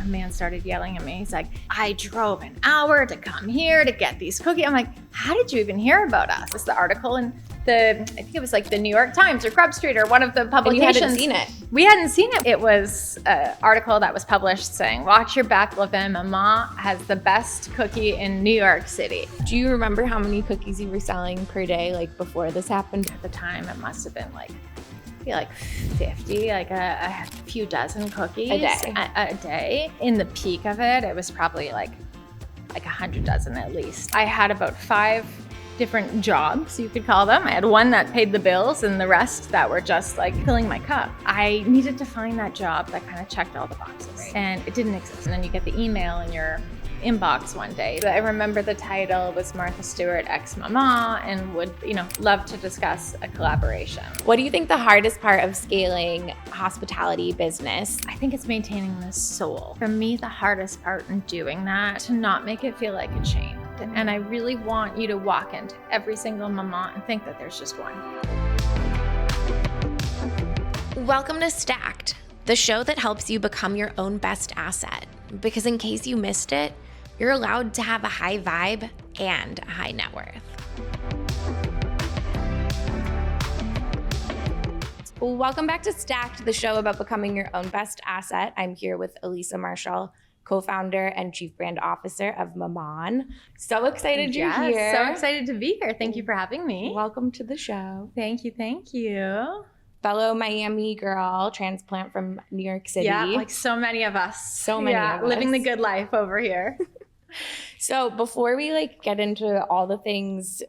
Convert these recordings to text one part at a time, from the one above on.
man started yelling at me. He's like, I drove an hour to come here to get these cookies. I'm like, how did you even hear about us? It's the article in I think it was like the New York Times or Grub Street or one of the publications. And you hadn't seen it. We hadn't seen it. It was an article that was published saying, watch your back, Levin. Maman has the best cookie in New York City. Do you remember how many cookies you were selling per day, like before this happened? At the time, it must have been like 50, like a few dozen cookies a day. In the peak of it, it was probably like 100 dozen at least. I had about 5 different jobs, you could call them. I had one that paid the bills and the rest that were just like filling my cup. I needed to find that job that kind of checked all the boxes, and it didn't exist. And then you get the email in your inbox one day. I remember the title was Martha Stewart ex Maman, and would, love to discuss a collaboration. What do you think the hardest part of scaling a hospitality business? I think it's maintaining the soul. For me, the hardest part in doing that, to not make it feel like a chain. And I really want you to walk into every single Maman and think that there's just one. Welcome to Stacked, the show that helps you become your own best asset. Because in case you missed it, you're allowed to have a high vibe and a high net worth. Welcome back to Stacked, the show about becoming your own best asset. I'm here with Elisa Marshall, co-founder and chief brand officer of Maman. So excited you're here. So excited to be here. Thank you for having me. Welcome to the show. Thank you. Fellow Miami girl, transplant from New York City. Yeah, like so many of us. Of us. Living the good life over here. So before we get into all the things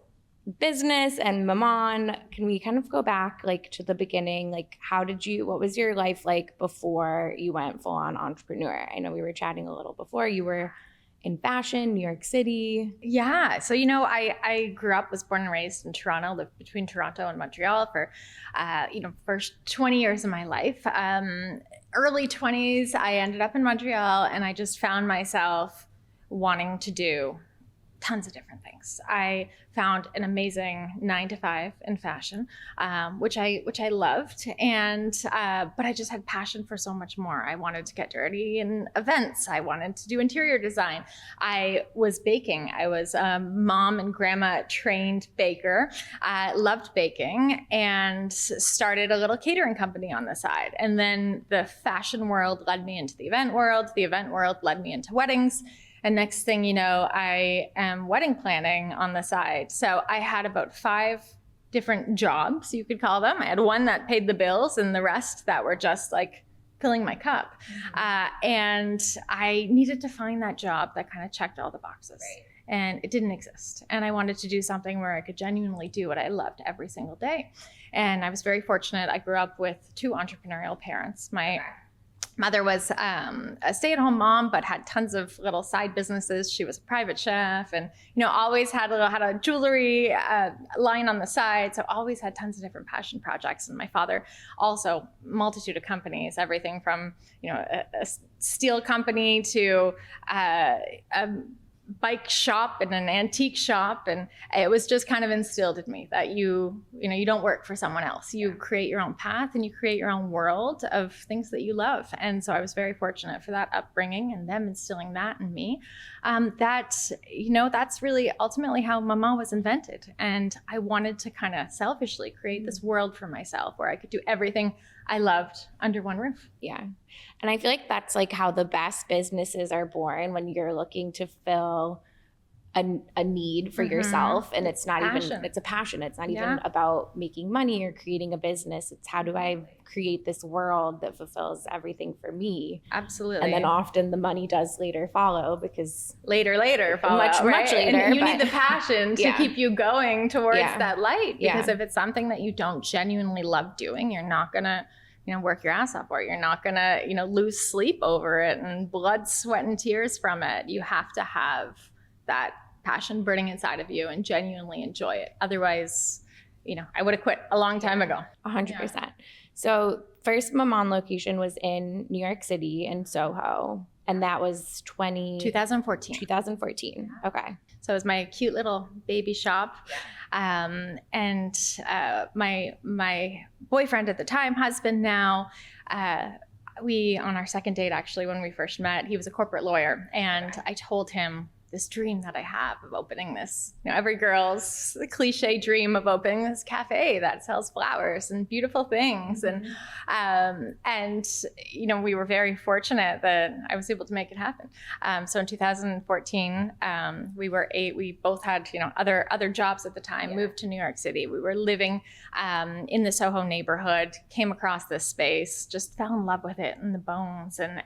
business and Maman, can we kind of go back to the beginning? What was your life like before you went full on entrepreneur? I know we were chatting a little before. You were in fashion, New York City. Yeah. So, I was born and raised in Toronto, lived between Toronto and Montreal for, first 20 years of my life. Early 20s, I ended up in Montreal, and I just found myself wanting to do tons of different things. I found an amazing 9-to-5 in fashion, which I loved, and but I just had passion for so much more. I wanted to get dirty in events. I wanted to do interior design. I was baking. I was a mom and grandma trained baker. I loved baking and started a little catering company on the side. And then the fashion world led me into the event world. The event world led me into weddings. And next thing you know, I am wedding planning on the side. So I had about 5 different jobs, you could call them. I had one that paid the bills and the rest that were just filling my cup. And I needed to find that job that kind of checked all the boxes. Right. And it didn't exist. And I wanted to do something where I could genuinely do what I loved every single day. And I was very fortunate. I grew up with 2 entrepreneurial parents. My mother was a stay-at-home mom, but had tons of little side businesses. She was a private chef, and always had a jewelry line on the side. So always had tons of different passion projects. And my father also multitude of companies, everything from a steel company to a bike shop and an antique shop, and it was just kind of instilled in me that you don't work for someone else. You create your own path and you create your own world of things that you love. And so I was very fortunate for that upbringing and them instilling that in me. That's really ultimately how Maman was invented. And I wanted to kind of selfishly create this world for myself where I could do everything I loved under one roof. Yeah. And I feel like that's how the best businesses are born, when you're looking to fill a need for yourself. And it's not it's a passion. It's not even about making money or creating a business. It's how do I create this world that fulfills everything for me? Absolutely. And then often the money does later follow, because later follow, much later. And you need the passion to keep you going towards that light. Because if it's something that you don't genuinely love doing, you're not gonna work your ass off, or you're not gonna lose sleep over it and blood, sweat, and tears from it. You have to have that passion burning inside of you and genuinely enjoy it. Otherwise, I would have quit a long time ago. 100%. So first Maman location was in New York City in SoHo, and that was 2014. 2014. Okay. So it was my cute little baby shop. And my boyfriend at the time, husband now, we, on our second date, actually, when we first met, he was a corporate lawyer. And I told him this dream that I have of opening this, every girl's cliche dream of opening this cafe that sells flowers and beautiful things. And, we were very fortunate that I was able to make it happen. So in 2014, we both had, other jobs at the time, moved to New York City. We were living in the SoHo neighborhood, came across this space, just fell in love with it in the bones. And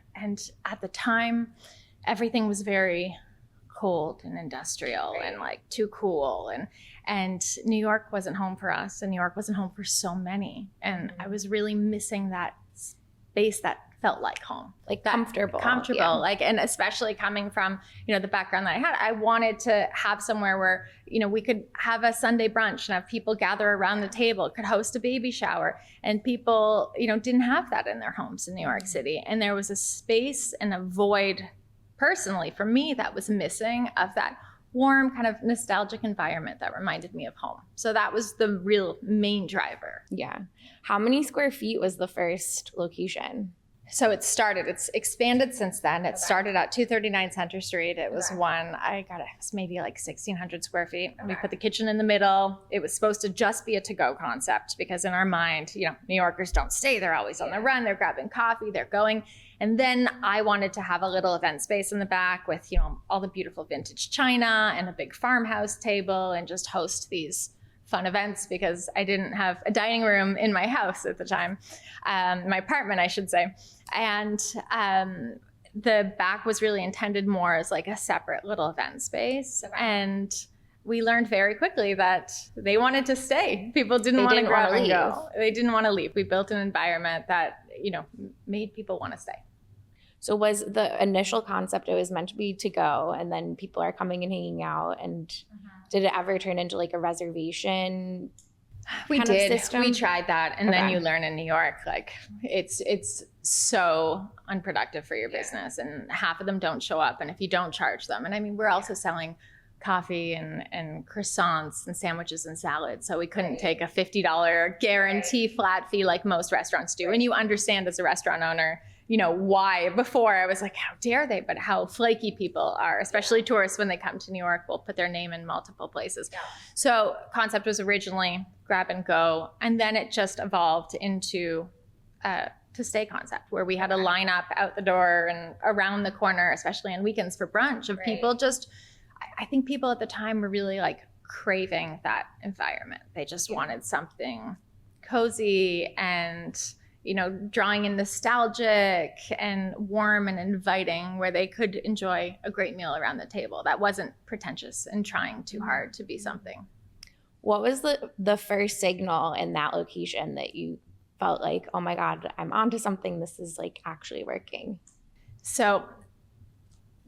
at the time, everything was very cold and industrial and like too cool, and New York wasn't home for us, and New York wasn't home for so many, and I was really missing that space that felt like home, like that comfortable, yeah. Like, and especially coming from the background that I had, I wanted to have somewhere where we could have a Sunday brunch and have people gather around the table, could host a baby shower, and people didn't have that in their homes in New York City, and there was a space and a void personally, for me, that was missing, of that warm kind of nostalgic environment that reminded me of home. So that was the real main driver. Yeah. How many square feet was the first location? So it's expanded since then. It started at 239 Center Street. It was it was maybe like 1,600 square feet. We put the kitchen in the middle. It was supposed to just be a to-go concept because in our mind, New Yorkers don't stay. They're always on the run. They're grabbing coffee. They're going. And then I wanted to have a little event space in the back with, all the beautiful vintage china and a big farmhouse table, and just host these fun events because I didn't have a dining room in my house at the time, my apartment, I should say. And the back was really intended more as like a separate little event space. Okay. And we learned very quickly that they wanted to stay. People didn't want to grab and go. They didn't want to leave. We built an environment that, made people want to stay. So was the initial concept, it was meant to be to go, and then people are coming and hanging out, and did it ever turn into like a reservation We did. We tried that. And then you learn in New York, like it's so unproductive for your business, and half of them don't show up. And if you don't charge them, and I mean, we're also selling coffee and croissants and sandwiches and salads. So we couldn't take a $50 guarantee flat fee like most restaurants do. And you understand as a restaurant owner, you know, why. Before I was like, how dare they? But how flaky people are, especially tourists when they come to New York, will put their name in multiple places. Yeah. So concept was originally grab and go. And then it just evolved into to stay concept, where we had a lineup out the door and around the corner, especially on weekends for brunch, of people just, I think people at the time were really like craving that environment. They just wanted something cozy and, you know, drawing in nostalgic and warm and inviting, where they could enjoy a great meal around the table that wasn't pretentious and trying too hard to be something. What was the first signal in that location that you felt like, oh my God, I'm onto something, this is like actually working? So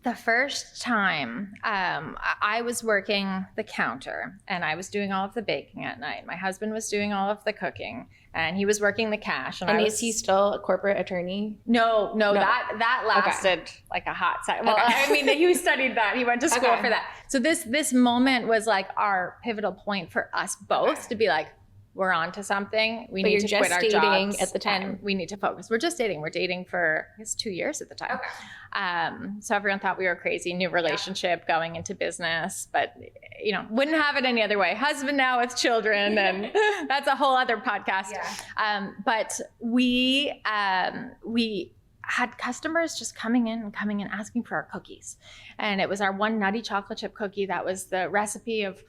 the first time I was working the counter and I was doing all of the baking at night. My husband was doing all of the cooking and he was working the cash. And is he still a corporate attorney? No. That lasted like a hot second. Well, I mean, he studied that. He went to school for that. So this moment was like our pivotal point for us both to be like, we're on to something. We need to quit our jobs at the time. And we need to focus. We're just dating. We're dating for, I guess, 2 years at the time. Okay. So everyone thought we were crazy. New relationship, going into business, but you know, wouldn't have it any other way. Husband now with children, and that's a whole other podcast. Yeah. But we had customers just coming in asking for our cookies, and it was our one nutty chocolate chip cookie that was the recipe of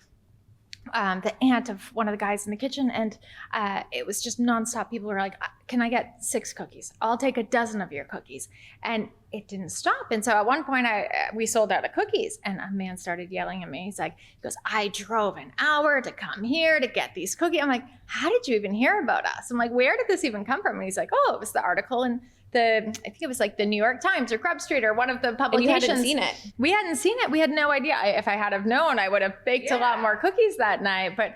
the aunt of one of the guys in the kitchen. And it was just nonstop. People were like, can I get 6 cookies? I'll take a dozen of your cookies. And it didn't stop. And so at one point we sold out of cookies, and a man started yelling at me. He goes, I drove an hour to come here to get these cookies. I'm like, how did you even hear about us? I'm like, where did this even come from? And he's like, oh, it was the article in I think it was like the New York Times or Grub Street or one of the publications. And you hadn't seen it. We hadn't seen it. We had no idea. If I had have known, I would have baked a lot more cookies that night. But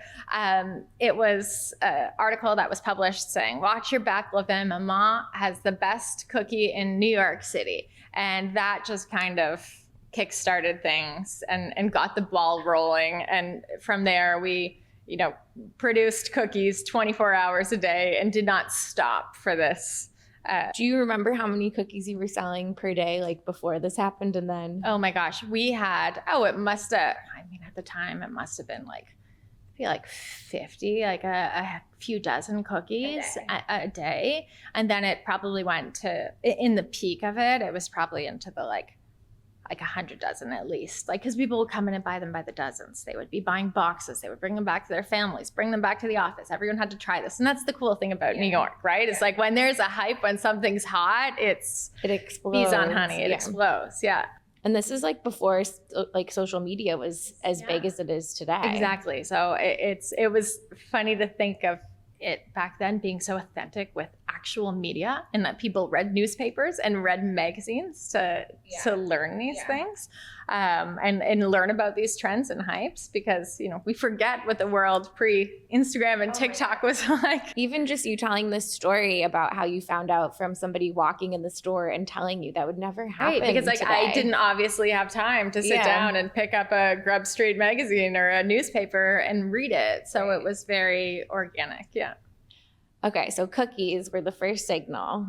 it was an article that was published saying, watch your back, Maman has the best cookie in New York City. And that just kind of kickstarted things and got the ball rolling. And from there, we, you know, produced cookies 24 hours a day and did not stop for this Do you remember how many cookies you were selling per day, like before this happened? And then, oh my gosh, we had, it must have, I mean, at the time it must have been like, I feel like 50, like a few dozen cookies a day. And then it probably went to, in the peak of it, it was probably into the like 100 dozen at least. Like, because people would come in and buy them by the dozens. They would be buying boxes. They would bring them back to their families, bring them back to the office. Everyone had to try this. And that's the cool thing about New York, right? It's like when there's a hype, when something's hot, it explodes. Bees on honey. It explodes. Yeah. And this is like before like social media was as big as it is today. Exactly. So it was funny to think of it back then being so authentic with actual media, and that people read newspapers and read magazines to learn these things, and learn about these trends and hypes, because we forget what the world pre-Instagram and TikTok was like. Even just you telling this story about how you found out from somebody walking in the store and telling you, that would never happen. Right, because like today. I didn't obviously have time to sit down and pick up a Grub Street magazine or a newspaper and read it. So it was very organic. Yeah. Okay, so cookies were the first signal.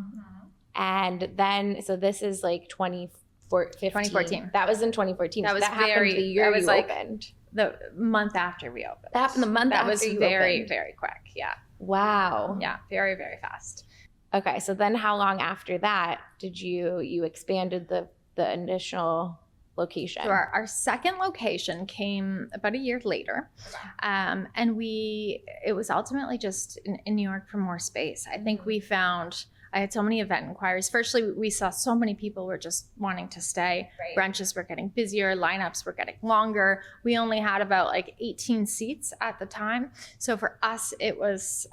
And then, so this is like 2014. That was in 2014. That was happened the year you opened. The month after we opened. That happened the month after you opened. That was very, very quick. Yeah. Wow. Yeah, very, very fast. Okay, so then how long after that did you expanded the initial location? So our second location came about a year later. And it was ultimately just in New York for more space. I think I had so many event inquiries. Firstly, we saw so many people were just wanting to stay. Right. Brunches were getting busier, lineups were getting longer. We only had about like 18 seats at the time. So for us, it was,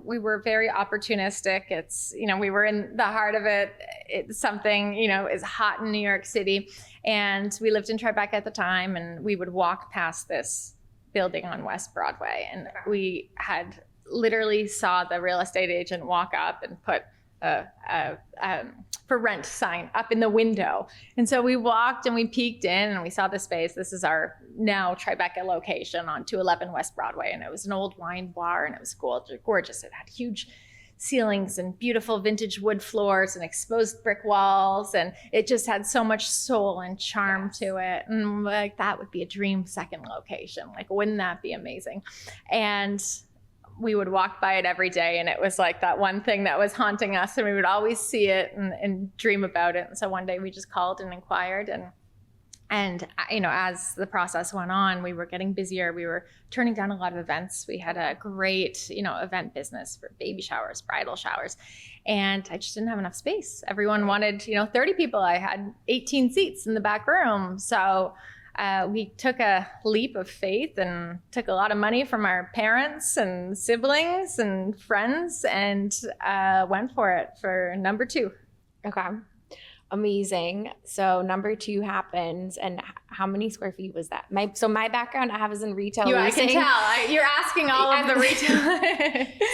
we were very opportunistic. It's, we were in the heart of it. It's something, is hot in New York City. And we lived in Tribeca at the time, and we would walk past this building on West Broadway. And we had literally saw the real estate agent walk up and put a for rent sign up in the window. And so we walked and we peeked in and we saw the space. This is our now Tribeca location on 211 West Broadway. And it was an old wine bar, and it was gorgeous. It had huge ceilings and beautiful vintage wood floors and exposed brick walls. And it just had so much soul and charm to it. And like, that would be a dream second location. Like, wouldn't that be amazing? And we would walk by it every day, and it was like that one thing that was haunting us, and we would always see it and dream about it. And so one day we just called and inquired, and as the process went on, we were getting busier. We were turning down a lot of events. We had a great, event business for baby showers, bridal showers, and I just didn't have enough space. Everyone wanted, 30 people. I had 18 seats in the back room. So we took a leap of faith and took a lot of money from our parents and siblings and friends, and went for it for number 2. Okay. Amazing. So number 2 happens, and how many square feet was that? My background I have is in retail. I can tell. You're asking all of the retail.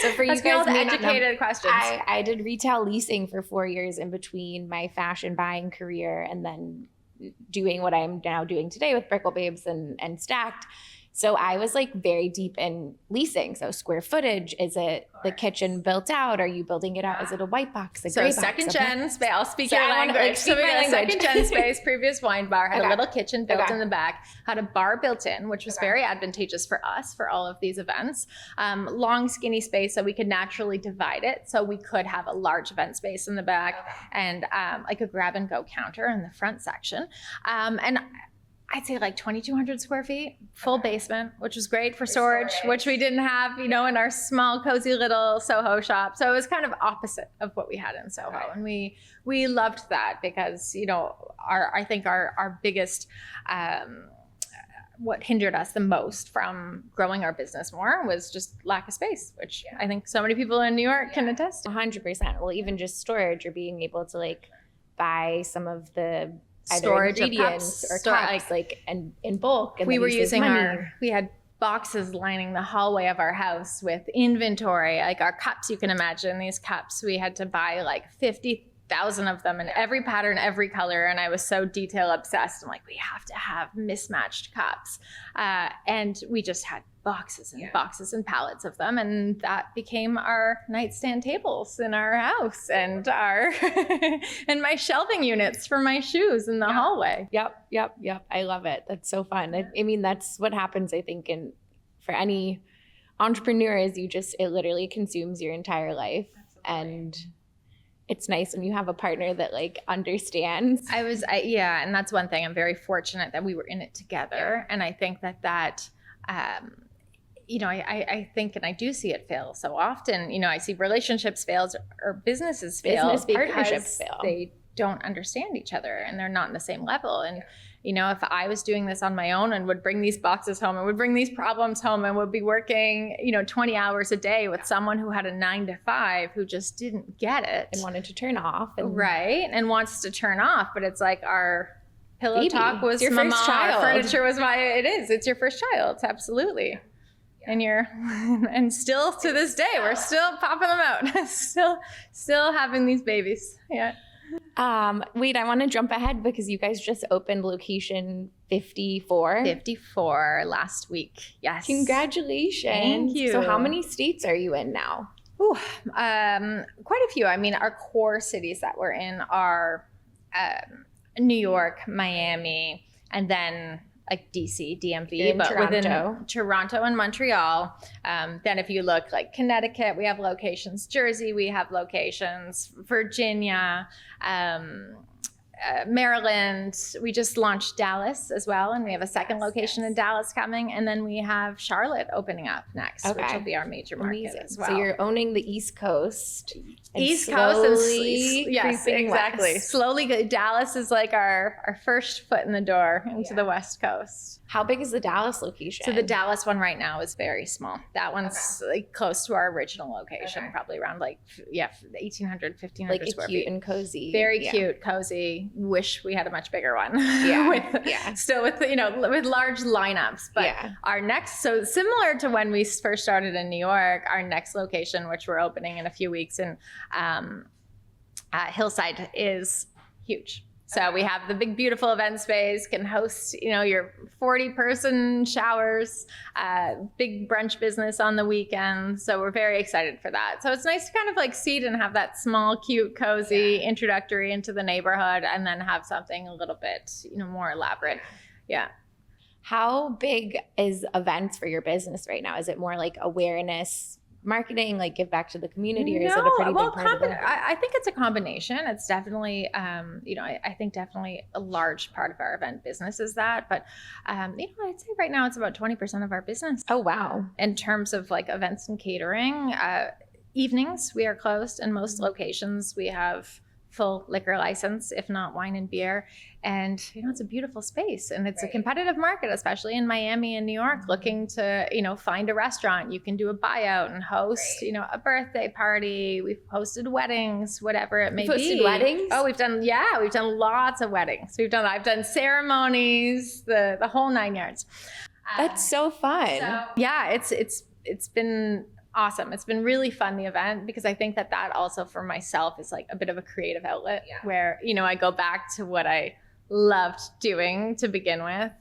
So for you guys, educated questions. I did retail leasing for 4 years in between my fashion buying career and then doing what I'm now doing today with Brickle Babes and Stacked. So I was like very deep in leasing. So square footage, is it the kitchen built out? Are you building it out? Is it a white box? Second gen space. I'll speak your language. Second gen space, previous wine bar, had a little kitchen built in the back, had a bar built in, which was very advantageous for us for all of these events. Long skinny space, so we could naturally divide it. So we could have a large event space in the back and like a grab and go counter in the front section. And I'd say like 2,200 square feet, full basement, which was great for storage, which we didn't have, in our small, cozy little SoHo shop. So it was kind of opposite of what we had in SoHo. Okay. And we loved that because, I think our biggest, what hindered us the most from growing our business more was just lack of space, which I think so many people in New York can attest to. 100%. Well, even just storage or being able to like buy some of the storage ingredients or cups, like and in bulk. And we were using we had boxes lining the hallway of our house with inventory, like our cups. You can imagine these cups. We had to buy like 50 1,000 of them in every pattern, every color. And I was so detail obsessed. I'm like, we have to have mismatched cups. And we just had boxes and boxes and pallets of them. And that became our nightstand tables in our house and our and my shelving units for my shoes in the hallway. Yep. I love it. That's so fun. I mean, that's what happens, I think, for any entrepreneur is it literally consumes your entire life. Absolutely. And it's nice when you have a partner that like understands. And that's one thing. I'm very fortunate that we were in it together. And I think that I think, and I do see it fail so often. I see relationships fail or businesses fail partnerships fail. They don't understand each other and they're not in the same level. And if I was doing this on my own and would bring these boxes home and would bring these problems home and would be working, 20 hours a day with someone who had a 9 to 5 who just didn't get it and wanted to turn off, and wants to turn off, but it's like our pillow Baby. talk was your Maman, first child. Furniture was it's your first child, absolutely. And and still to this day, we're still popping them out, still having these babies. Yeah. Wait, I want to jump ahead because you guys just opened location 54. 54 last week. Yes. Congratulations. Thank you. So how many states are you in now? Quite a few. I mean, our core cities that we're in are New York, Miami, and then like DC, DMV, but Toronto. Within Toronto and Montreal. Then if you look like Connecticut, we have locations. Jersey, we have locations. Virginia, Maryland. We just launched Dallas as well, and we have a second location in Dallas coming. And then we have Charlotte opening up next, which will be our major market as well. So you're owning the East Coast. East Coast and yes, exactly. West. Slowly, Dallas is like our first foot in the door into the West Coast. How big is the Dallas location? So the Dallas one right now is very small. That one's like close to our original location, probably around 1,800, 1,500 like square cute feet. And cozy. Very cute, cozy. Wish we had a much bigger one. Still with with large lineups. But our next, so similar to when we first started in New York, our next location, which we're opening in a few weeks in Hillside, is huge. So we have the big, beautiful event space, can host, your 40-person showers, big brunch business on the weekend. So we're very excited for that. So it's nice to kind of like seed and have that small, cute, cozy introductory into the neighborhood, and then have something a little bit, more elaborate. Yeah. How big is events for your business right now? Is it more like awareness, marketing, like give back to the community, or is it a pretty big part of it? I think it's a combination. It's definitely, I think definitely a large part of our event business is that. But, I'd say right now it's about 20% of our business. Oh, wow. In terms of like events and catering, evenings we are closed. In most locations we have full liquor license, if not wine and beer. And, it's a beautiful space, and it's a competitive market, especially in Miami and New York, looking to, find a restaurant. You can do a buyout and host, a birthday party. We've hosted weddings, whatever it may be. Hosted weddings? Oh, we've done lots of weddings. I've done ceremonies, the whole 9 yards. That's so fun. It's been awesome. It's been really fun, the event, because I think that also for myself is like a bit of a creative outlet where, I go back to what I loved doing to begin with,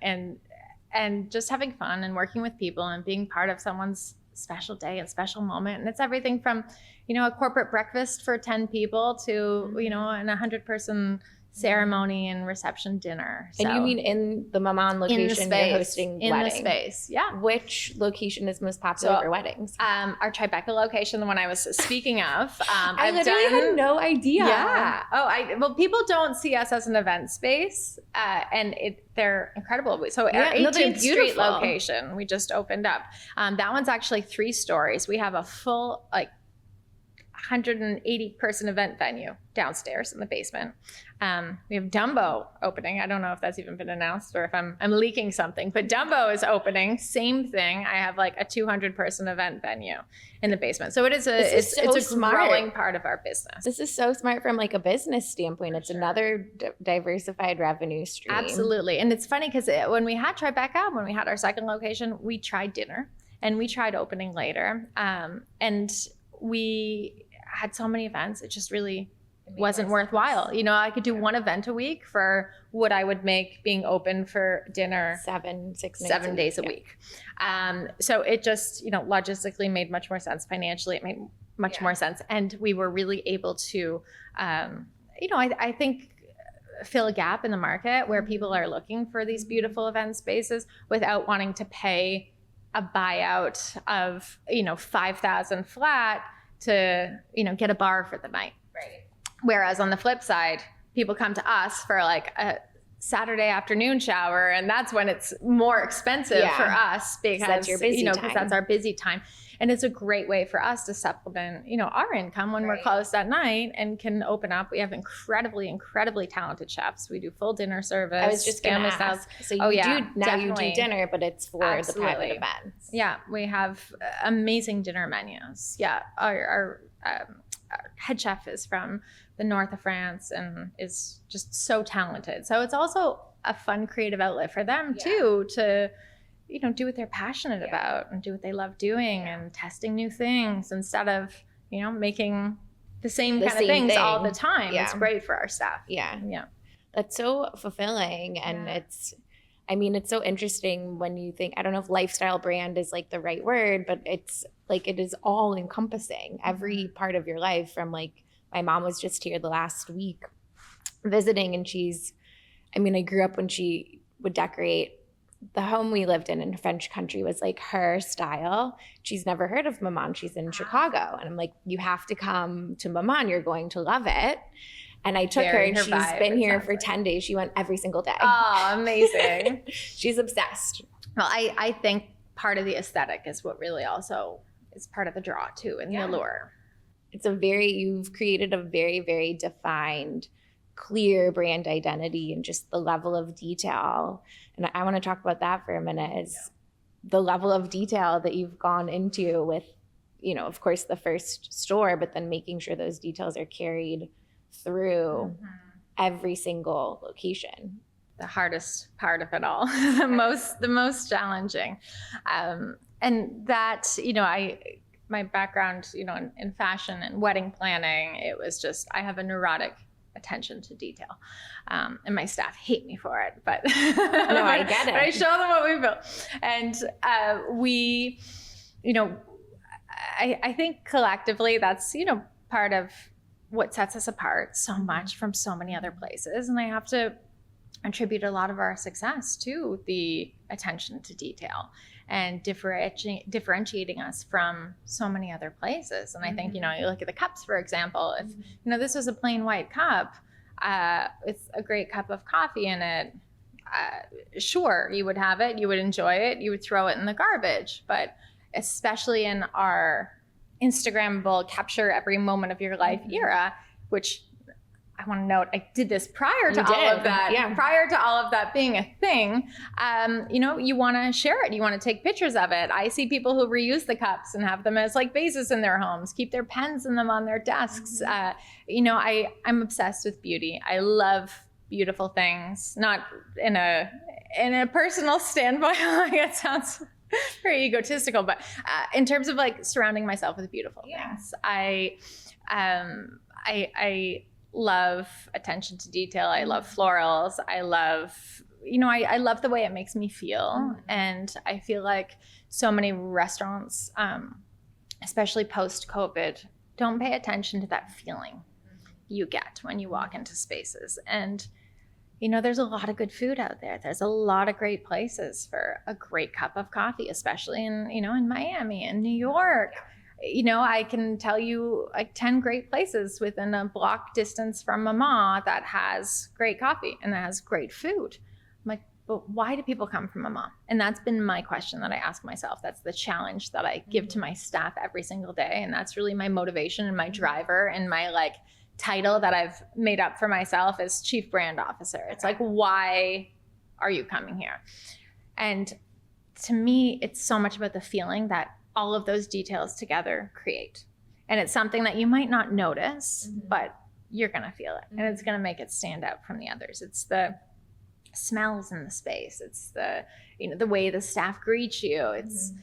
and just having fun and working with people and being part of someone's special day and special moment. And it's everything from, a corporate breakfast for 10 people to, an 100-person ceremony and reception dinner. And you mean in the Maman location, you're hosting weddings? In the space, yeah. Which location is most popular for weddings? Our Tribeca location, the one I was speaking of. I literally had no idea. Yeah. Well, people don't see us as an event space, and they're incredible. So our 18th Street location, we just opened up. That one's actually 3 stories. We have a full 180-person event venue downstairs in the basement. We have Dumbo opening. I don't know if that's even been announced or if I'm leaking something, but Dumbo is opening. Same thing. I have like a 200-person event venue in the basement. So it's a growing part of our business. This is so smart from like a business standpoint. It's another diversified revenue stream. Absolutely. And it's funny because when we had Tribeca, when we had our second location, we tried dinner and we tried opening later. And we had so many events. It wasn't worthwhile. You know, I could do one event a week for what I would make being open for dinner 7 days a week. So it just, you know, logistically made much more sense. Financially, it made much more sense. And we were really able to, you know, I think fill a gap in the market where people are looking for these beautiful event spaces without wanting to pay a buyout of, you know, $5,000 flat to, you know, get a bar for the night. Right. Whereas on the flip side, people come to us for like a Saturday afternoon shower, and that's when it's more expensive for us because that's your busy you know, time. because that's our busy time. And it's a great way for us to supplement, you know, our income when we're closed at night and can open up. We have incredibly talented chefs. We do full dinner service. I was just going to ask. So you you do dinner, but it's for the private events. Yeah, we have amazing dinner menus. Yeah, our head chef is from the north of France and is just so talented. So it's also a fun creative outlet for them too, to, you know, do what they're passionate about and do what they love doing and testing new things instead of, you know, making the same kind of things all the time. It's great for our staff. Yeah. That's so fulfilling. And it's so interesting when you think, I don't know if lifestyle brand is like the right word, but it's like, it is all encompassing every part of your life. From like, my mom was just here the last week visiting, and I grew up when she would decorate. The home we lived in French country was like her style. She's never heard of Maman. She's in Chicago. And I'm like, you have to come to Maman. You're going to love it. And I took her, and she's been here for 10 days. She went every single day. Oh, amazing. She's obsessed. Well, I think part of the aesthetic is what really also is part of the draw too, and the allure. You've created a very, very defined, clear brand identity, and just the level of detail. And I want to talk about that for a minute, is the level of detail that you've gone into with, you know, of course, the first store, but then making sure those details are carried through every single location. The hardest part of it all, the most challenging. And that, you know, my background, you know, in fashion and wedding planning, it was just, I have a neurotic attention to detail. And my staff hate me for it, but no, I get it. But I show them what we built. And we, you know, I think collectively that's, you know, part of what sets us apart so much from so many other places. And I have to attribute a lot of our success to the attention to detail and differentiating us from so many other places. And I think, you know, you look at the cups, for example, if, you know, this was a plain white cup, with a great cup of coffee in it, sure, you would have it, you would enjoy it, you would throw it in the garbage. But especially in our Instagrammable, capture every moment of your life era, which I want to note, I did this prior to all of that. Prior to all of that being a thing, you know, you want to share it. You want to take pictures of it. I see people who reuse the cups and have them as like vases in their homes, keep their pens in them on their desks. You know, I'm obsessed with beauty. I love beautiful things, not in a personal standpoint. Like, it sounds very egotistical, but in terms of like surrounding myself with beautiful things, I love attention to detail. I love florals. I love, you know, I love the way it makes me feel. And I feel like so many restaurants, especially post-COVID, don't pay attention to that feeling you get when you walk into spaces. And, you know, there's a lot of good food out there. There's a lot of great places for a great cup of coffee, especially in, you know, in Miami and New York. You know, I can tell you like 10 great places within a block distance from Maman that has great coffee and that has great food. I'm like, but why do people come from Maman? And that's been my question that I ask myself. That's the challenge that I give to my staff every single day. And that's really my motivation and my driver and my like title that I've made up for myself as Chief Brand Officer. It's like, why are you coming here? And to me, it's so much about the feeling that all of those details together create. And it's something that you might not notice, but you're gonna feel it. And it's gonna make it stand out from the others. It's the smells in the space. It's the, you know, the way the staff greets you. It's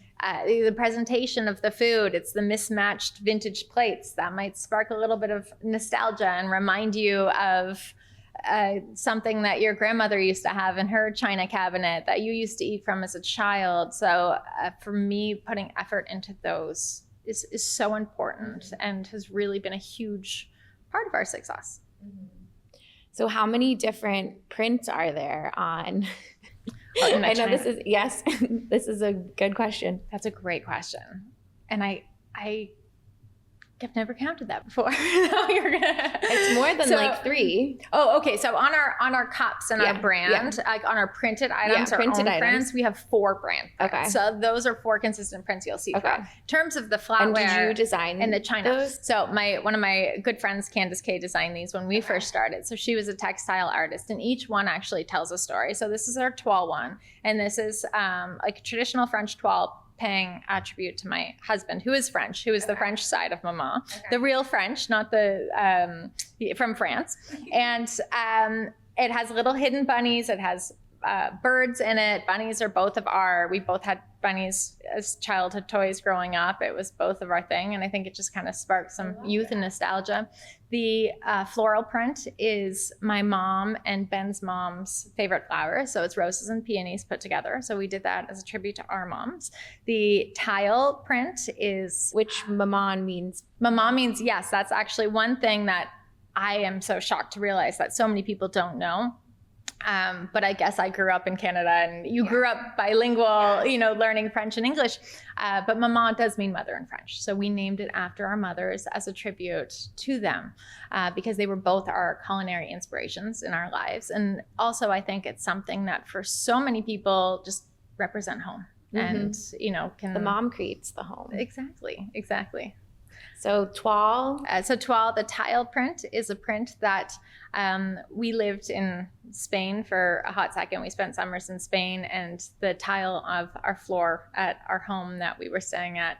the presentation of the food. It's the mismatched vintage plates that might spark a little bit of nostalgia and remind you of something that your grandmother used to have in her china cabinet that you used to eat from as a child. So for me, putting effort into those is so important and has really been a huge part of our success. So how many different prints are there on? I know this is, yes, this is a good question. That's a great question. And I've never counted that before. No, It's more than like 3. Oh, okay. So on our cups and our brand, like on our printed items, our printed own prints, we have 4 brand prints. Okay. So those are 4 consistent prints you'll see throughout. In terms of the flatware, and did you design and the china? Those? So one of my good friends, Candace Kay, designed these when we first started. So she was a textile artist, and each one actually tells a story. So this is our toile one, and this is like a traditional French toile, paying attribute to my husband, who is French, who is the French side of Maman, the real French, not the from France. And it has little hidden bunnies. It has birds in it. Bunnies are we both had bunnies as childhood toys growing up. It was both of our thing. And I think it just kind of sparked some youth and nostalgia. The floral print is my mom and Ben's mom's favorite flower. So it's roses and peonies put together. So we did that as a tribute to our moms. The tile print is... Which Maman means? Maman means, yes, that's actually one thing that I am so shocked to realize that so many people don't know. But I guess I grew up in Canada, and you grew up bilingual, learning French and English. But Maman does mean mother in French. So we named it after our mothers as a tribute to them, because they were both our culinary inspirations in our lives. And also I think it's something that for so many people just represent home. And, the mom creates the home. Exactly. So toile? Toile, the tile print is a print that we lived in Spain for a hot second. We spent summers in Spain, and the tile of our floor at our home that we were staying at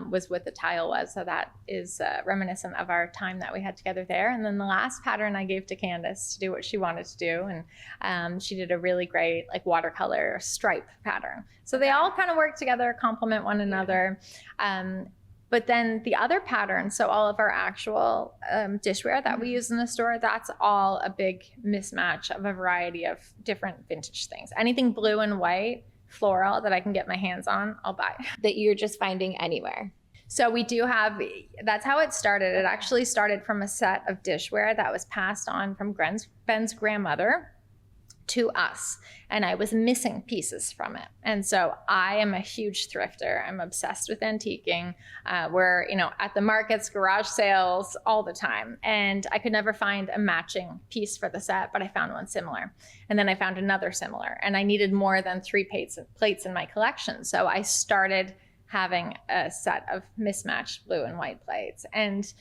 was what the tile was. So that is reminiscent of our time that we had together there. And then the last pattern I gave to Candace to do what she wanted to do. And she did a really great watercolor stripe pattern. So they all kind of work together, complement one another. But then the other patterns, so all of our actual dishware that we use in the store, that's all a big mismatch of a variety of different vintage things. Anything blue and white, floral that I can get my hands on, I'll buy. That you're just finding anywhere. So we do have, that's how it started. It actually started from a set of dishware that was passed on from Ben's grandmother to us, and I was missing pieces from it. And so I am a huge thrifter. I'm obsessed with antiquing. We're at the markets, garage sales all the time, and I could never find a matching piece for the set, but I found one similar, and then I found another similar, and I needed more than 3 plates in my collection. So I started having a set of mismatched blue and white plates, and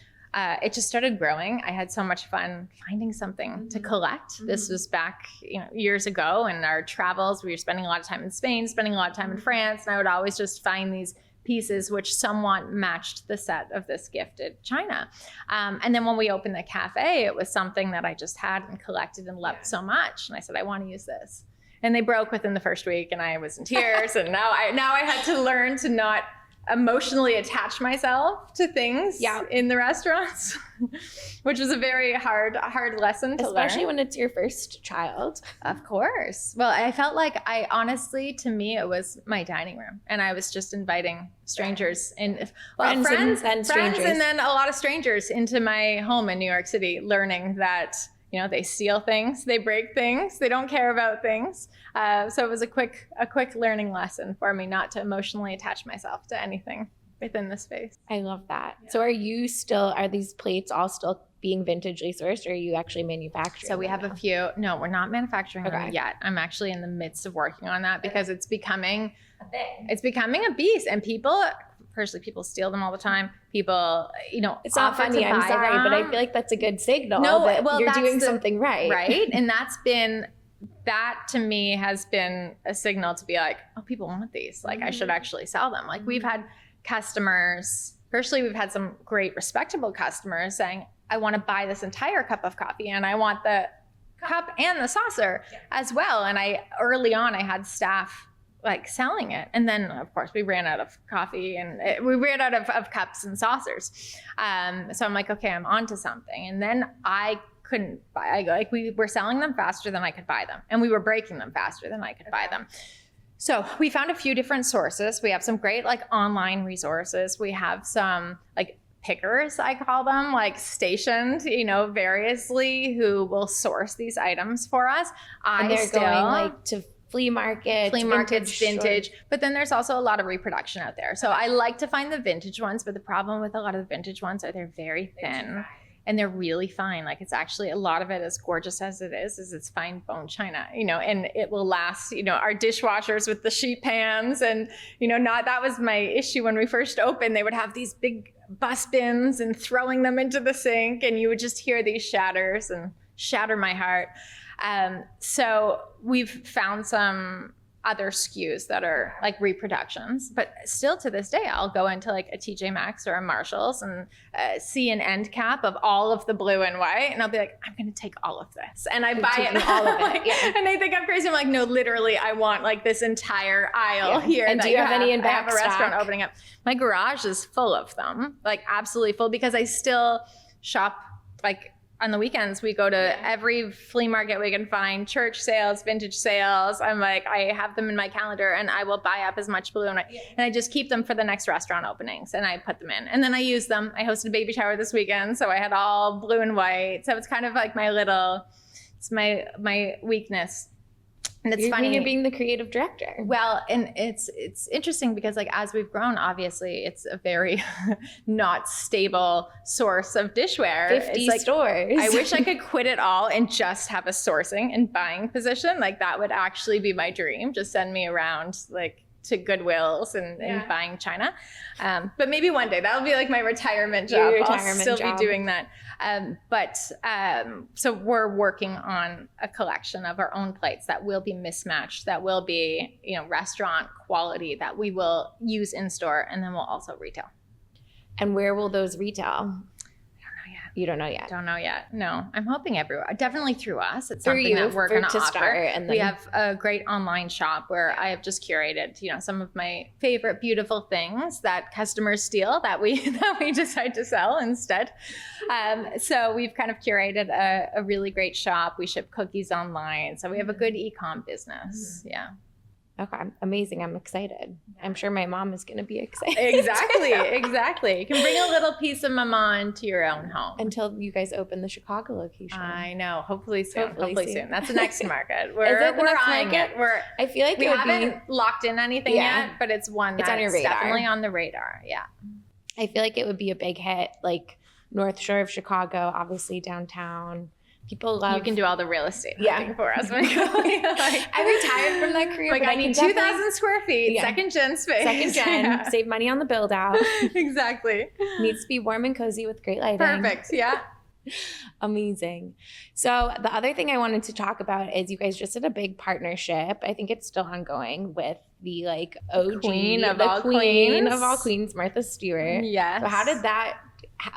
it just started growing. I had so much fun finding something to collect. This was back, years ago in our travels. We were spending a lot of time in Spain, spending a lot of time in France, and I would always just find these pieces which somewhat matched the set of this gifted china. And then when we opened the cafe, it was something that I just had and collected and loved so much. And I said, I want to use this. And they broke within the first week, and I was in tears. And now I had to learn to not emotionally attach myself to things in the restaurants, which was a very hard lesson to learn. Especially when it's your first child. Of course. Well, I felt like to me, it was my dining room, and I was just inviting strangers friends and then a lot of strangers into my home in New York City, learning that they steal things, they break things, they don't care about things. So it was a quick learning lesson for me not to emotionally attach myself to anything within the space. I love that. Yeah. So are these plates all still being vintagely sourced, or are you actually manufacturing? So we have a few. No, we're not manufacturing them yet. I'm actually in the midst of working on that because it's becoming a thing. It's becoming a beast, and people steal them all the time. People, it's not funny. I'm sorry, but I feel like that's a good signal that you're doing something right. Right. And that to me has been a signal to be like, oh, people want these. Like, I should actually sell them. Like, we've had customers, firstly, we've had some great respectable customers saying, I want to buy this entire cup of coffee, and I want the cup and the saucer as well. And early on, I had staff like selling it. And then of course we ran out of coffee and we ran out of cups and saucers. So I'm like, okay, I'm onto something. And then I couldn't buy, like we were selling them faster than I could buy them. And we were breaking them faster than I could buy them. So we found a few different sources. We have some great like online resources. We have some like pickers, I call them, like stationed, variously, who will source these items for us. And they're going like to flea markets, vintage. But then there's also a lot of reproduction out there. So I like to find the vintage ones, but the problem with a lot of the vintage ones are they're very thin and they're really fine. Like it's actually, a lot of it, as gorgeous as it is it's fine bone china, and it will last, our dishwashers with the sheet pans and, that was my issue when we first opened. They would have these big bus bins and throwing them into the sink and you would just hear these shatters and shatter my heart. So we've found some other SKUs that are like reproductions, but still to this day, I'll go into like a TJ Maxx or a Marshall's and see an end cap of all of the blue and white. And I'll be like, I'm going to take all of this. And I buy it, all of it. Yeah. And they think I'm crazy. I'm like, no, literally, I want like this entire aisle here. And do you have any in back I have a restaurant opening up. My garage is full of them, like absolutely full, because I still shop like on the weekends. We go to every flea market we can find, church sales, vintage sales. I'm like, I have them in my calendar and I will buy up as much blue and I just keep them for the next restaurant openings and I put them in and then I use them. I hosted a baby shower this weekend, so I had all blue and white. So it's kind of like it's my weakness. And it's funny being the creative director. Well, and it's interesting because like as we've grown, obviously it's a very not stable source of dishware. 50 it's like, stores. I wish I could quit it all and just have a sourcing and buying position. Like that would actually be my dream. Just send me around like to Goodwills and buying china. But maybe one day that'll be like my retirement job. I'll still be doing that. So we're working on a collection of our own plates that will be mismatched, that will be, restaurant quality, that we will use in store, and then we'll also retail. And where will those retail? You don't know yet. Don't know yet. No, I'm hoping everywhere. Definitely through us. It's something that we're going to offer. And then we have a great online shop where I have just curated, some of my favorite beautiful things that customers steal that we decide to sell instead. So we've kind of curated a really great shop. We ship cookies online. So we have a good e-com business. Yeah. Okay, amazing. I'm excited. I'm sure my mom is going to be excited. Exactly. You can bring a little piece of Maman to your own home. Until you guys open the Chicago location. I know. Hopefully soon. That's the next market. We're eyeing it. I feel like we haven't locked in anything yet, but it's one that's on your radar. Definitely on the radar. Yeah. I feel like it would be a big hit, like North Shore of Chicago, obviously downtown. People love. You can do all the real estate for us. I retired from that career. Like, I need 2,000 square feet, second gen space. Save money on the build out. Exactly. Needs to be warm and cozy with great lighting. Perfect. Yeah. Amazing. So the other thing I wanted to talk about is you guys just did a big partnership. I think it's still ongoing with the like OG, queen of all queens, Martha Stewart. Yes. So how did that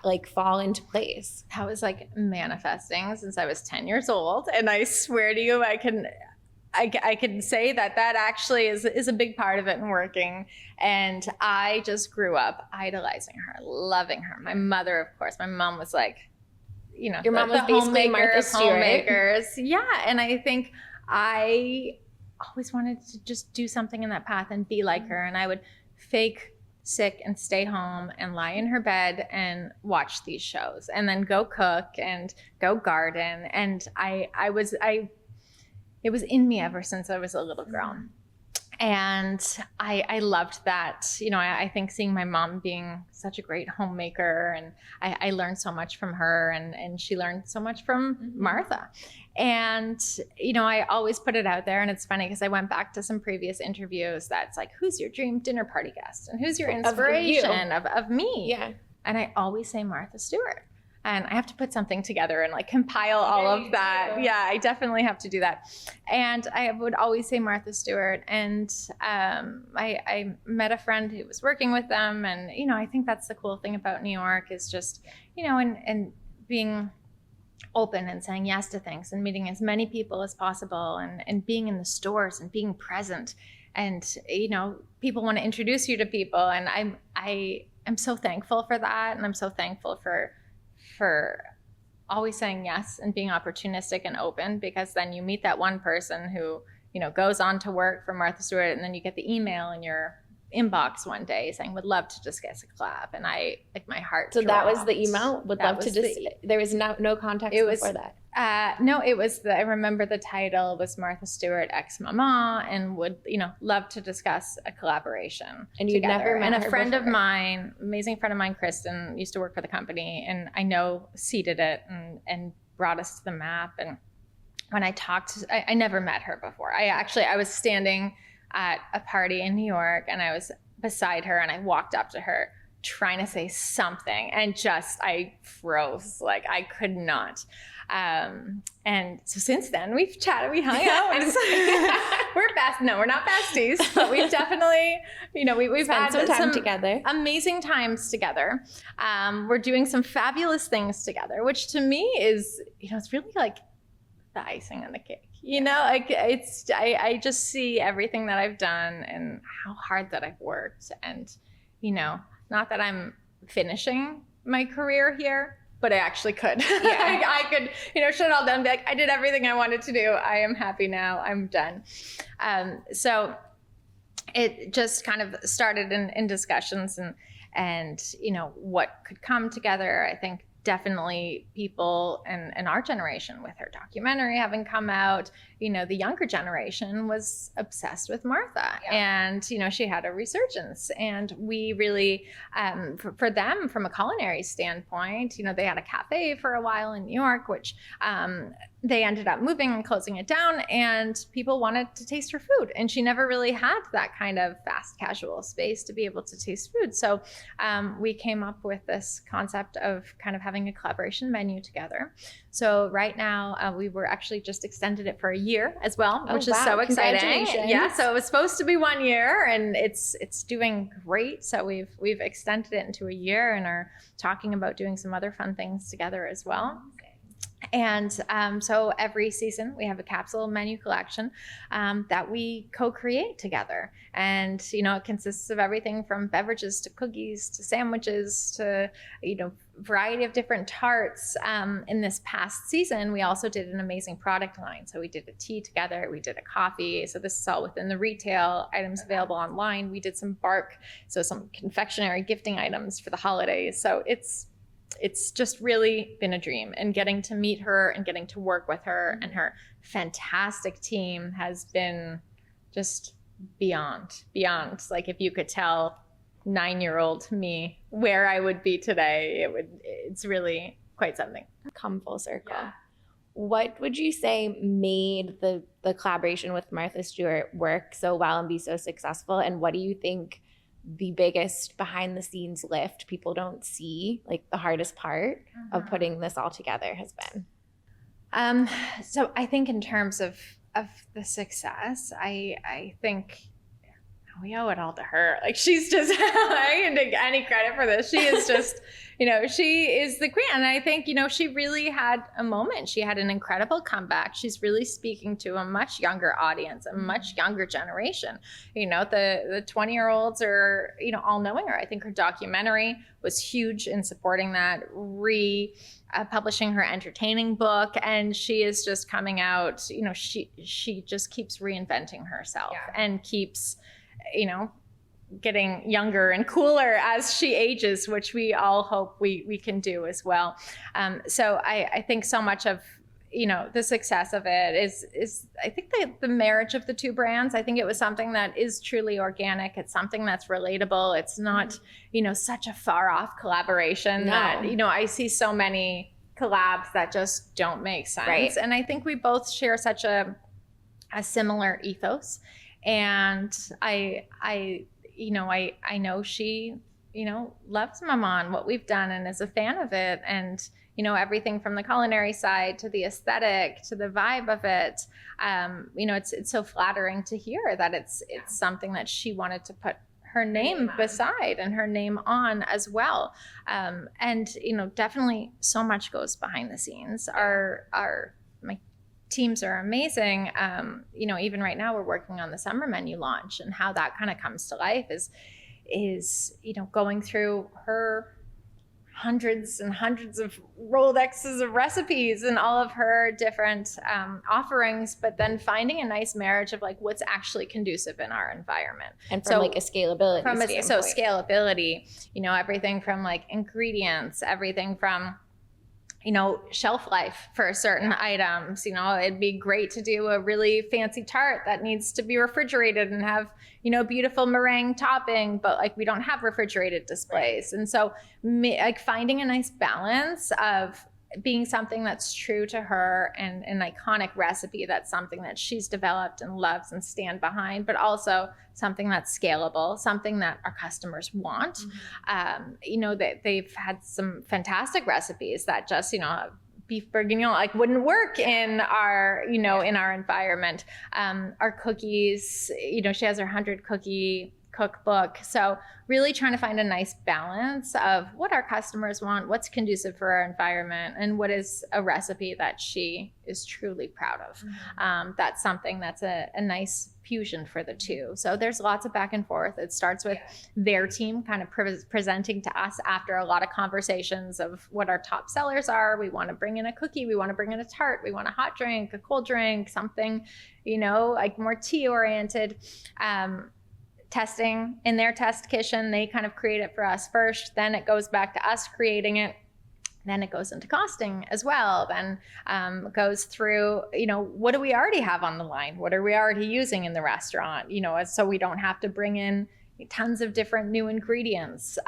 like fall into place? That was like manifesting since I was 10 years old. And I swear to you, I can say that actually is a big part of it in working. And I just grew up idolizing her, loving her. My mother, of course, my mom was like, your mom was basically Martha Stewart. Homemakers. Yeah. And I think I always wanted to just do something in that path and be like her. And I would fake sick and stay home and lie in her bed and watch these shows and then go cook and go garden. And it was in me ever since I was a little girl. And I loved that. I think seeing my mom being such a great homemaker, and I learned so much from her, and she learned so much from Martha. And, I always put it out there, and it's funny because I went back to some previous interviews that's like, who's your dream dinner party guest? And who's your inspiration of me? Yeah. And I always say Martha Stewart. And I have to put something together and like compile all of that. Yeah, I definitely have to do that. And I would always say Martha Stewart. And I met a friend who was working with them. And, I think that's the cool thing about New York is just, and being open and saying yes to things and meeting as many people as possible and being in the stores and being present. And, you know, people want to introduce you to people. And I am so thankful for that. And I'm so thankful for always saying yes and being opportunistic and open, because then you meet that one person who, you know, goes on to work for Martha Stewart, and then you get the email in your inbox one day saying, would love to discuss a collab. And I, like, my heart So dropped. that was the email? Would love to just, there was no context before that? No, it was I remember the title was Martha Stewart x Maman, and would, you know, love to discuss a collaboration. And you'd together. never met And her a friend before. of mine, amazing friend of mine, Kristen, used to work for the company, and I know seeded it and brought us to the map. And when I talked, I never met her before. I was standing at a party in New York, and I was beside her, and I walked up to her trying to say something, and I froze. Like, I could not. And so since then we've chatted, we hung out. We're not besties, but we've definitely, you know, we've had some time together. Amazing times together. We're doing some fabulous things together, which to me is, you know, it's really like the icing on the cake. You know, like I just see everything that I've done and how hard that I've worked. And, you know, not that I'm finishing my career here, but I actually could. Yeah. I could, you know, shut it all down and be like, I did everything I wanted to do. I am happy now. I'm done. So it just kind of started in discussions and, you know, what could come together. I think definitely people in our generation, with her documentary having come out, you know, the younger generation was obsessed with Martha. Yeah. And, you know, she had a resurgence, and we really, for them, from a culinary standpoint, you know, they had a cafe for a while in New York, which they ended up moving and closing it down, and people wanted to taste her food. And she never really had that kind of fast casual space to be able to taste food. So we came up with this concept of kind of having a collaboration menu together. So right now we were actually just extended it for a year as well, which is so exciting. Congratulations. Yeah, so it was supposed to be 1 year, and it's doing great. So we've extended it into a year and are talking about doing some other fun things together as well. And so every season we have a capsule menu collection that we co-create together. And, you know, it consists of everything from beverages to cookies to sandwiches to, you know, variety of different tarts. In this past season, we also did an amazing product line. So we did a tea together, we did a coffee. So this is all within the retail, items available online. We did some bark, so some confectionery gifting items for the holidays. So it's just really been a dream, and getting to meet her and getting to work with her and her fantastic team has been just beyond. Like, if you could tell 9-year-old me where I would be today, it's really quite something. Come full circle. Yeah. What would you say made the collaboration with Martha Stewart work so well and be so successful? And what do you think the biggest behind the scenes lift people don't see, like the hardest part of putting this all together, has been? So I think in terms of the success, I think we owe it all to her. Like, she's just, I can take any credit for this. She is just, you know, she is the queen. And I think, you know, she really had a moment. She had an incredible comeback. She's really speaking to a much younger audience, a much younger generation. You know, the 20-year-olds are, you know, all knowing her. I think her documentary was huge in supporting that, publishing her entertaining book. And she is just coming out, you know, she just keeps reinventing herself and keeps, you know, getting younger and cooler as she ages, which we all hope we can do as well. So I think so much of, you know, the success of it is I think the marriage of the two brands. I think it was something that is truly organic. It's something that's relatable. It's not, you know, such a far off collaboration that, you know, I see so many collabs that just don't make sense. Right. And I think we both share such a similar ethos. And I know she, you know, loves Maman, what we've done, and is a fan of it. And, you know, everything from the culinary side to the aesthetic to the vibe of it. You know, it's so flattering to hear that it's something that she wanted to put her name beside and her name on as well. And, definitely so much goes behind the scenes. My teams are amazing. Even right now we're working on the summer menu launch, and how that kind of comes to life is going through her hundreds and hundreds of Rolodexes of recipes and all of her different offerings, but then finding a nice marriage of like what's actually conducive in our environment. And from like a scalability standpoint. So scalability, everything from like ingredients, everything from shelf life for certain items. It'd be great to do a really fancy tart that needs to be refrigerated and have, beautiful meringue topping, but like we don't have refrigerated displays. And so like finding a nice balance of being something that's true to her and an iconic recipe that's something that she's developed and loves and stand behind, but also something that's scalable, something that our customers want. That they've had some fantastic recipes that just, beef bourguignon like wouldn't work in our, in our environment. Our cookies, she has her 100 cookie cookbook. So really trying to find a nice balance of what our customers want, what's conducive for our environment, and what is a recipe that she is truly proud of. That's something that's a nice fusion for the two. So there's lots of back and forth. It starts with their team kind of presenting to us after a lot of conversations of what our top sellers are. We want to bring in a cookie. We want to bring in a tart. We want a hot drink, a cold drink, something, like more tea oriented. Testing in their test kitchen, they kind of create it for us first, then it goes back to us creating it, then it goes into costing as well, then goes through, what do we already have on the line, what are we already using in the restaurant, so we don't have to bring in tons of different new ingredients.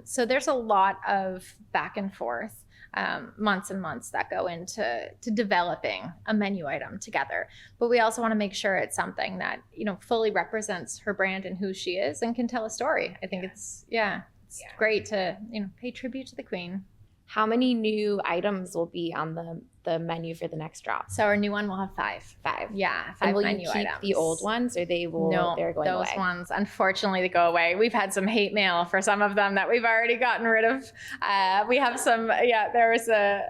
So there's a lot of back and forth, months and months that go into developing a menu item together. But we also want to make sure it's something that, fully represents her brand and who she is and can tell a story. I think it's great to, pay tribute to the queen. How many new items will be on the menu for the next drop? So our new one will have 5. 5. Yeah, 5 and will menu you keep items. The old ones, or they're going away? Those ones, unfortunately, they go away. We've had some hate mail for some of them that we've already gotten rid of. We have some, there was a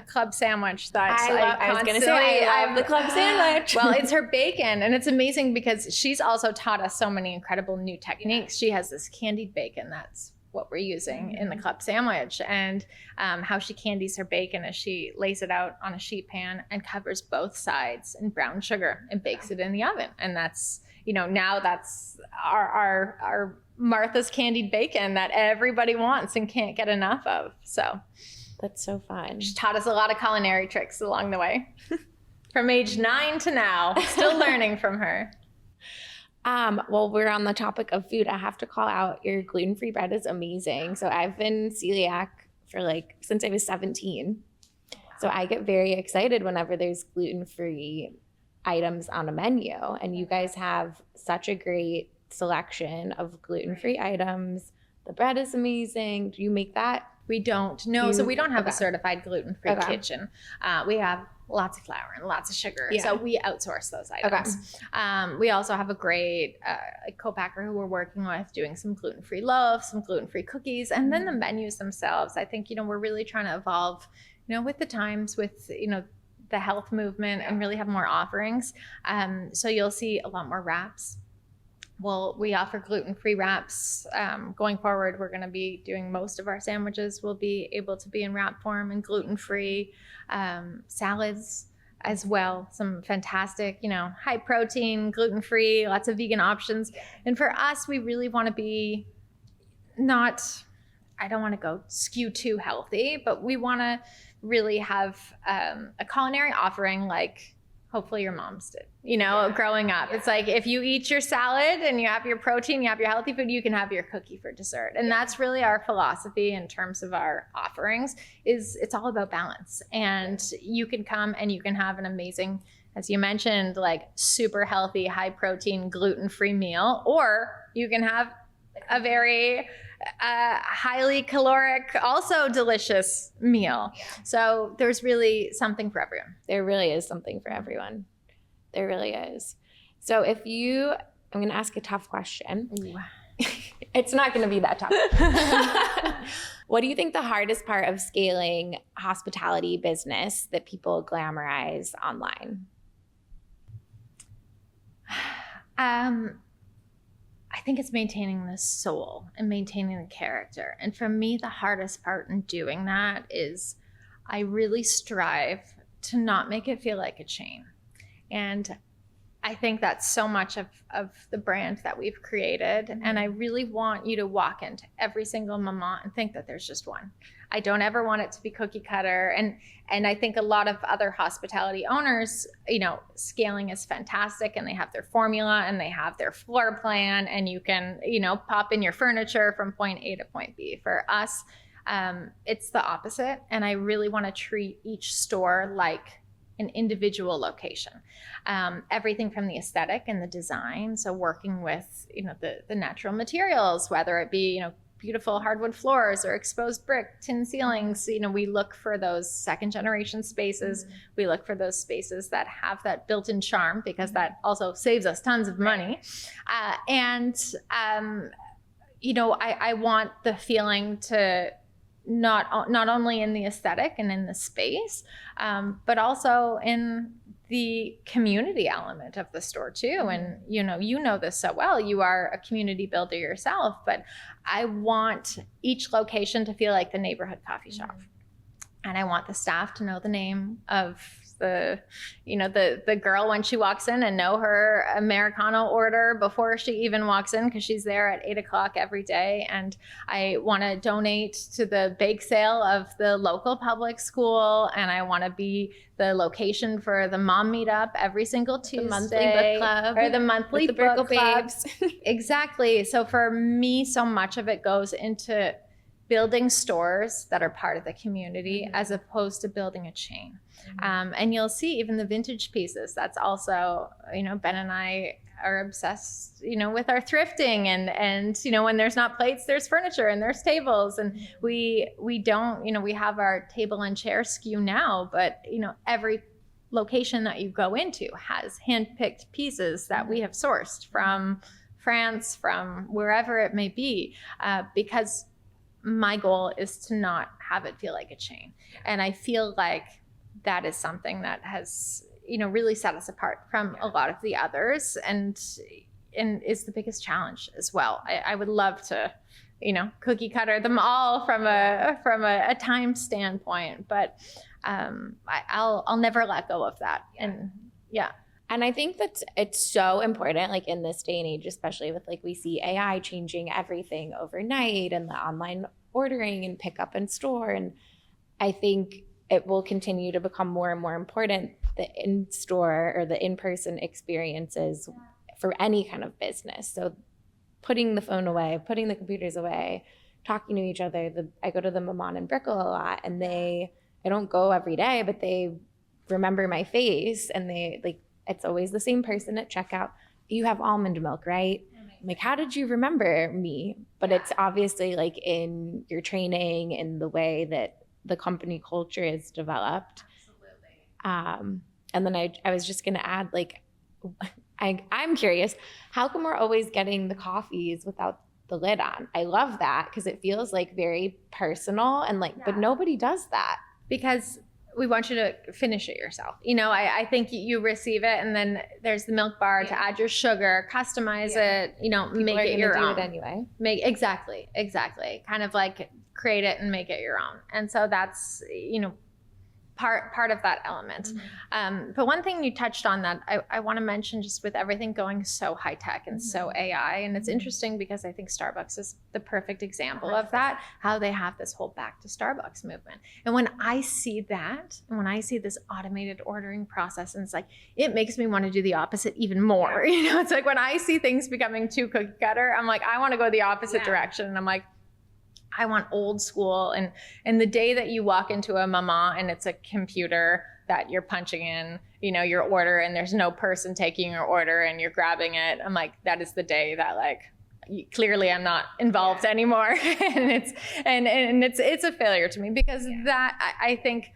club sandwich that I was going to say, I love the club sandwich. Well, it's her bacon, and it's amazing because she's also taught us so many incredible new techniques. She has this candied bacon that's what we're using in the club sandwich, and how she candies her bacon as she lays it out on a sheet pan and covers both sides in brown sugar and bakes it in the oven. And that's, now that's our Martha's candied bacon that everybody wants and can't get enough of. So that's so fun. She taught us a lot of culinary tricks along the way from age 9 to now, still learning from her. Well, we're on the topic of food. I have to call out your gluten-free bread is amazing. So I've been celiac for since I was 17. So I get very excited whenever there's gluten-free items on a menu. And you guys have such a great selection of gluten-free items. The bread is amazing. Do you make that? We don't. No, so we don't have a certified gluten-free kitchen. We have lots of flour and lots of sugar. So we outsource those items. We also have a great co-packer who we're working with doing some gluten-free loaves, some gluten-free cookies, and then the menus themselves. I think, we're really trying to evolve, with the times, with, the health movement, and really have more offerings. So you'll see a lot more wraps. Well, we offer gluten-free wraps. Going forward, we're going to be doing most of our sandwiches will be able to be in wrap form and gluten-free. Salads as well. Some fantastic, high protein, gluten-free, lots of vegan options. And for us, we really want to be I don't want to go skew too healthy, but we want to really have a culinary offering like hopefully your moms did, growing up. It's like if you eat your salad and you have your protein, you have your healthy food, you can have your cookie for dessert. And that's really our philosophy in terms of our offerings, is it's all about balance. And you can come and you can have an amazing, as you mentioned, super healthy, high protein, gluten-free meal, or you can have a very highly caloric, also delicious meal. So there's really something for everyone. There really is something for everyone. There really is. So I'm going to ask a tough question. Ooh. It's not going to be that tough. What do you think the hardest part of scaling hospitality business that people glamorize online? I think it's maintaining the soul and maintaining the character. And for me, the hardest part in doing that is I really strive to not make it feel like a chain. And I think that's so much of the brand that we've created. And I really want you to walk into every single Maman and think that there's just one. I don't ever want it to be cookie cutter. And I think a lot of other hospitality owners, you know, scaling is fantastic and they have their formula and they have their floor plan and you can, you know, pop in your furniture from point A to point B. For us, it's the opposite. And I really want to treat each store like an individual location. Everything from the aesthetic and the design. So working with, you know, the natural materials, whether it be, you know, beautiful hardwood floors or exposed brick, tin ceilings. You know, we look for those second generation spaces. We look for those spaces that have that built-in charm because that also saves us tons of money. You know, I want the feeling to not only in the aesthetic and in the space, but also in the community element of the store too. And you know this so well. You are a community builder yourself, but I want each location to feel like the neighborhood coffee shop. And I want the staff to know the name of the girl when she walks in and know her Americano order before she even walks in because she's there at 8:00 every day. And I want to donate to the bake sale of the local public school. And I want to be the location for the mom meetup every single Tuesday. The monthly book club. Or the monthly with the book club. babes. Exactly. So for me, so much of it goes into building stores that are part of the community as opposed to building a chain. And you'll see even the vintage pieces. That's also, you know, Ben and I are obsessed, you know, with our thrifting and, you know, when there's not plates, there's furniture and there's tables. And we don't, you know, we have our table and chair SKU now, but, you know, every location that you go into has handpicked pieces that we have sourced from France, from wherever it may be, because my goal is to not have it feel like a chain. And I feel like that is something that has, you know, really set us apart from a lot of the others and is the biggest challenge as well. I would love to, you know, cookie cutter them all from a time standpoint, but I'll never let go of that. And yeah. And I think that it's so important, like in this day and age, especially with like we see AI changing everything overnight and the online ordering and pick up in store. And I think it will continue to become more and more important, the in-store or the in-person experiences for any kind of business. So putting the phone away, putting the computers away, talking to each other. I go to the Maman and Brickell a lot and I don't go every day, but they remember my face and they like, it's always the same person at checkout. You have almond milk, right? I'm like, how did you remember me? But it's obviously like in your training and the way that the company culture is developed. Absolutely. And then I was just gonna add, like, I'm curious, how come we're always getting the coffees without the lid on? I love that because it feels like very personal and like, but nobody does that. Because we want you to finish it yourself. You know, I think you receive it and then there's the milk bar to add your sugar, customize it, you know, make it your own. Do it anyway. Exactly. Kind of like create it and make it your own. And so that's, you know, part of that element. But one thing you touched on that I want to mention, just with everything going so high tech and so AI, and it's interesting because I think Starbucks is the perfect example of that, how they have this whole back to Starbucks movement. And when I see that, and when I see this automated ordering process, and it's like, it makes me want to do the opposite even more. You know, it's like when I see things becoming too cookie cutter, I'm like, I want to go the opposite direction. And I'm like, I want old school. And the day that you walk into a Maman and it's a computer that you're punching in, you know, your order and there's no person taking your order and you're grabbing it, I'm like, that is the day that like, clearly I'm not involved anymore. And it's a failure to me because that I think,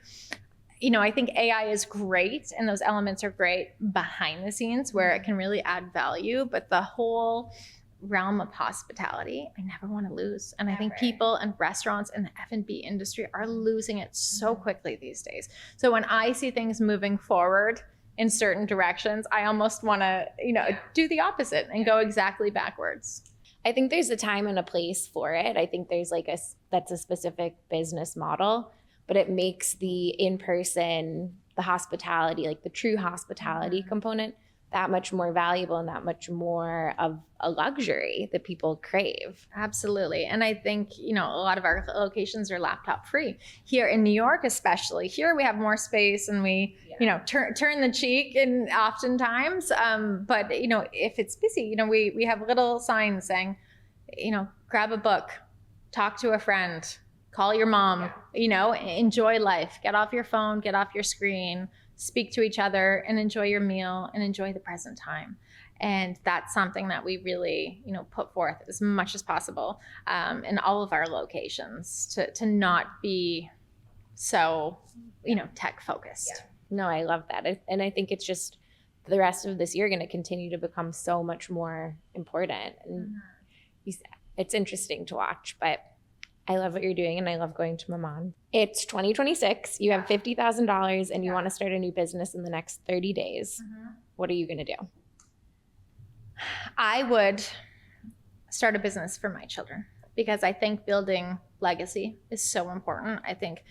you know, I think AI is great and those elements are great behind the scenes where it can really add value, but the whole realm of hospitality, I never want to lose. And I think people and restaurants and the F&B industry are losing it so quickly these days. So when I see things moving forward in certain directions, I almost want to, do the opposite and go exactly backwards. I think there's a time and a place for it. I think there's that's a specific business model, but it makes the in-person, the hospitality, like the true hospitality component, that much more valuable and that much more of a luxury that people crave. Absolutely. And I think, a lot of our locations are laptop free. Here in New York, especially, here we have more space and we, turn the cheek and oftentimes, but, if it's busy, we have little signs saying, grab a book, talk to a friend, call your mom, enjoy life, get off your phone, get off your screen, speak to each other and enjoy your meal and enjoy the present time. And that's something that we really, put forth as much as possible in all of our locations to not be so, tech focused. Yeah. No, I love that. And I think it's just the rest of this year going to continue to become so much more important. And it's interesting to watch, but I love what you're doing and I love going to Maman. It's 2026. You have $50,000 and you want to start a new business in the next 30 days. What are you going to do? I would start a business for my children because I think building legacy is so important. I think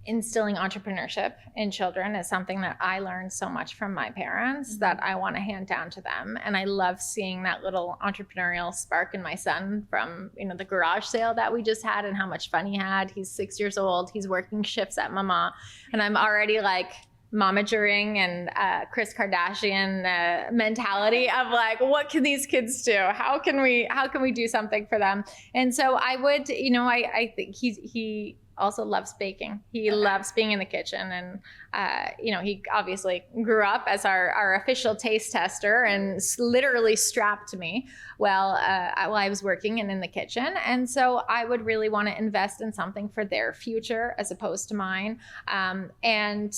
instilling entrepreneurship in children is something that I learned so much from my parents that I want to hand down to them. And I love seeing that little entrepreneurial spark in my son from, the garage sale that we just had and how much fun he had. He's 6 years old. He's working shifts at Maman. And I'm already like momagering and Kris Kardashian mentality of like, what can these kids do? How can we do something for them? And so I would, I think he also loves baking. He loves being in the kitchen. And, he obviously grew up as our official taste tester and literally strapped me while I was working and in the kitchen. And so I would really want to invest in something for their future as opposed to mine. And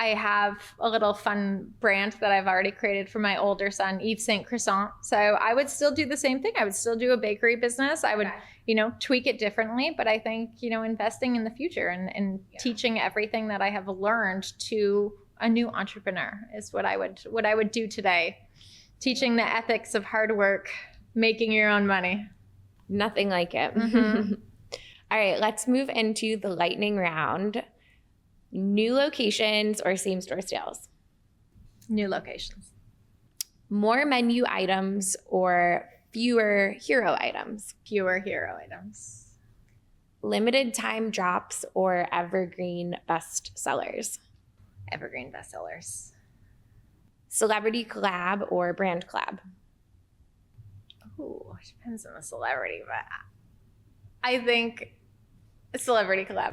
I have a little fun brand that I've already created for my older son, Yves Saint Croissant. So I would still do the same thing. I would still do a bakery business. I would, tweak it differently. But I think, investing in the future and teaching everything that I have learned to a new entrepreneur is what I would do today. Teaching the ethics of hard work, making your own money. Nothing like it. All right, let's move into the lightning round. New locations or same store sales? New locations. More menu items or fewer hero items? Fewer hero items. Limited time drops or evergreen best sellers? Evergreen bestsellers. Celebrity collab or brand collab? Ooh, it depends on the celebrity, but I think a celebrity collab.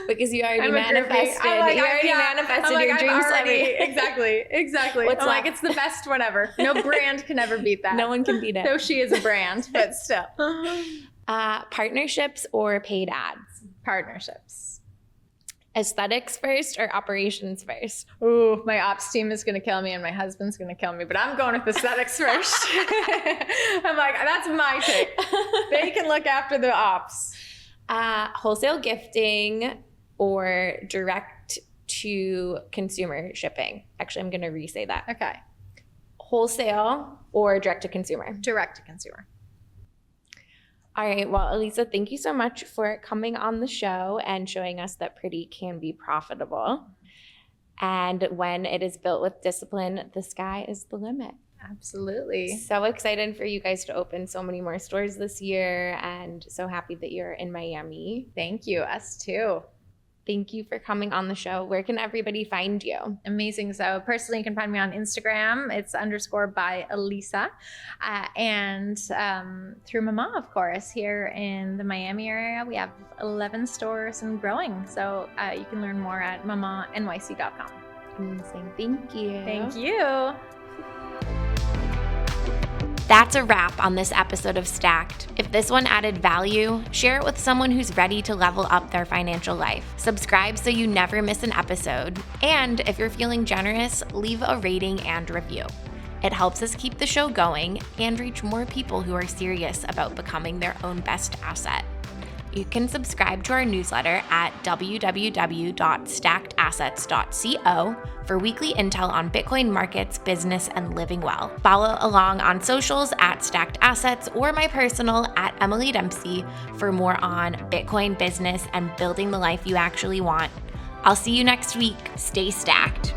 Because you already manifested. Manifested your dream celebrity. Exactly. What's like, it's the best whatever. No brand can ever beat that. No one can beat it. Though she is a brand, but still. Partnerships or paid ads? Partnerships. Aesthetics first or operations first? Ooh, my ops team is going to kill me and my husband's going to kill me, but I'm going with aesthetics first. I'm like, that's my take. They can look after the ops. Wholesale gifting or direct to consumer shipping? Actually, I'm going to re-say that. Okay. Wholesale or direct to consumer? Direct to consumer. All right. Well, Elisa, thank you so much for coming on the show and showing us that pretty can be profitable. And when it is built with discipline, the sky is the limit. Absolutely. So excited for you guys to open so many more stores this year and so happy that you're in Miami. Thank you. Us too. Thank you for coming on the show. Where can everybody find you? Amazing. So personally, you can find me on Instagram. It's _by Elisa. And through Maman, of course, here in the Miami area. We have 11 stores and growing. So you can learn more at mamannyc.com. Amazing. Thank you. Thank you. That's a wrap on this episode of Stacked. If this one added value, share it with someone who's ready to level up their financial life. Subscribe so you never miss an episode. And if you're feeling generous, leave a rating and review. It helps us keep the show going and reach more people who are serious about becoming their own best asset. You can subscribe to our newsletter at www.stackedassets.co for weekly intel on Bitcoin markets, business, and living well. Follow along on socials at Stacked Assets or my personal at Emily Dempsey for more on Bitcoin business and building the life you actually want. I'll see you next week. Stay stacked.